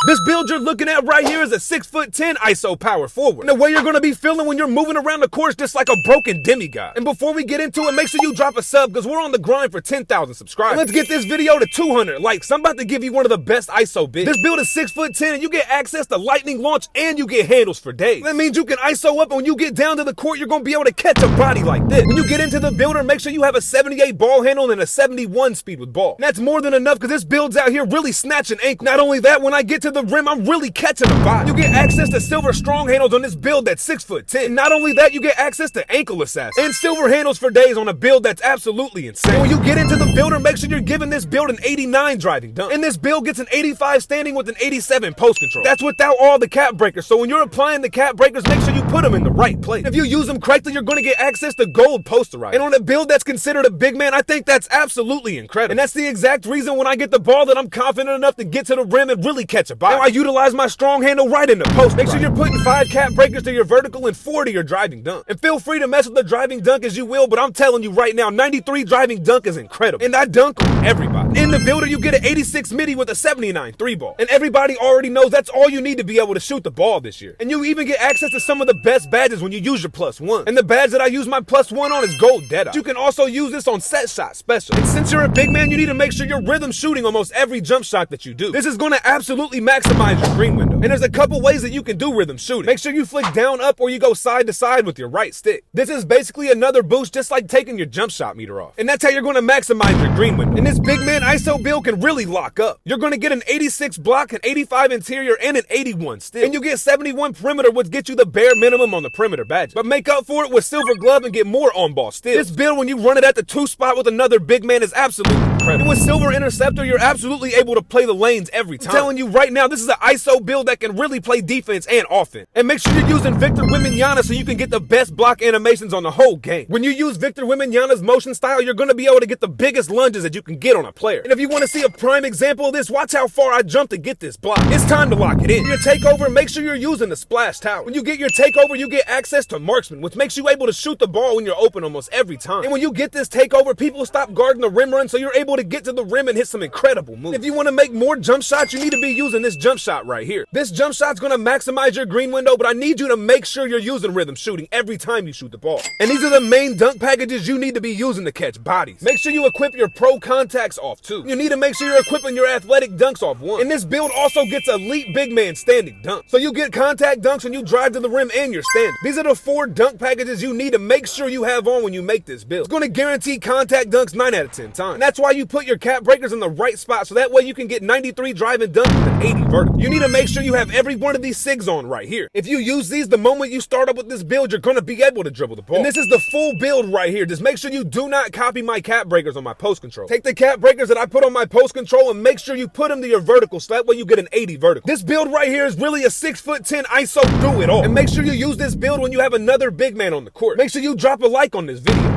This build you're looking at right here is a 6'10" ISO power forward. And the way you're gonna be feeling when you're moving around the course just like a broken demigod. And before we get into it, make sure you drop a sub because we're on the grind for 10,000 subscribers. And let's get this video to 200 likes. I'm about to give you one of the best ISO builds. This build is 6'10" and you get access to lightning launch and you get handles for days. That means you can ISO up and when you get down to the court, you're gonna be able to catch a body like this. When you get into the builder, make sure you have a 78 ball handle and a 71 speed with ball. And that's more than enough because this build's out here really snatching ankle. Not only that, when I get to the rim, I'm really catching a body. You get access to silver strong handles on this build that's 6'10". And not only that, you get access to ankle assassin and silver handles for days on a build that's absolutely insane. And when you get into the builder, make sure you're giving this build an 89 driving dunk. And this build gets an 85 standing with an 87 post control. That's without all the cap breakers. So when you're applying the cap breakers, make sure you put them in the right place. If you use them correctly, you're going to get access to gold posterize. And on a build that's considered a big man, I think that's absolutely incredible. And that's the exact reason when I get the ball that I'm confident enough to get to the rim and really catch a body. Now I utilize my strong handle right in the post. Make sure you're putting 5 cap breakers to your vertical and 4 to your driving dunk. And feel free to mess with the driving dunk as you will, but I'm telling you right now, 93 driving dunk is incredible. And I dunk on everybody. In the builder, you get an 86 midi with a 79 3 ball. And everybody already knows that's all you need to be able to shoot the ball this year. And you even get access to some of the best badges when you use your +1. And the badge that I use my +1 on is gold dead eye. You can also use this on set shot special. And since you're a big man, you need to make sure you're rhythm shooting almost every jump shot that you do. This is going to absolutely maximize your green window. And there's a couple ways that you can do rhythm shooting. Make sure you flick down, up, or you go side to side with your right stick. This is basically another boost just like taking your jump shot meter off. And that's how you're going to maximize your green window. And this big man ISO build can really lock up. You're going to get an 86 block, an 85 interior, and an 81 stick. And you get 71 perimeter, which gets you the bare minimum on the perimeter badge. But make up for it with silver glove and get more on ball steals. This build, when you run it at the 2 spot with another big man, is absolutely incredible. And with silver interceptor, you're absolutely able to play the lanes every time. I'm telling you right now, this is an ISO build that can really play defense and offense. And make sure you're using Victor Wembanyama so you can get the best block animations on the whole game. When you use Victor Wembanyama's motion style, you're going to be able to get the biggest lunges that you can get on a player. And if you want to see a prime example of this, watch how far I jump to get this block. It's time to lock it in. Your takeover, make sure you're using the splash tower. When you get your takeover, you get access to marksman, which makes you able to shoot the ball when you're open almost every time. And when you get this takeover, people stop guarding the rim run, so you're able to get to the rim and hit some incredible moves. If you want to make more jump shots, you need to be using this jump shot right here. This jump shot's going to maximize your green window, but I need you to make sure you're using rhythm shooting every time you shoot the ball. And these are the main dunk packages you need to be using to catch bodies. Make sure you equip your pro contacts off 2. You need to make sure you're equipping your athletic dunks off 1. And this build also gets elite big man standing dunk. So you get contact dunks when you drive to the rim and you're standing. These are the 4 dunk packages you need to make sure you have on when you make this build. It's going to guarantee contact dunks 9 out of 10 times. And that's why you put your cap breakers in the right spot, so that way you can get 93 driving dunks with an 80 vertical. You need to make sure you have every one of these sigs on right here. If you use these the moment you start up with this build, you're going to be able to dribble the ball. And this is the full build right here. Just make sure you do not copy my cap breakers on my post control. Take the cap breakers that I put on my post control and make sure you put them to your vertical, so that way you get an 80 vertical. This build right here is really a 6'10" ISO do it all. And make sure you use this build when you have another big man on the court. Make sure you drop a like on this video.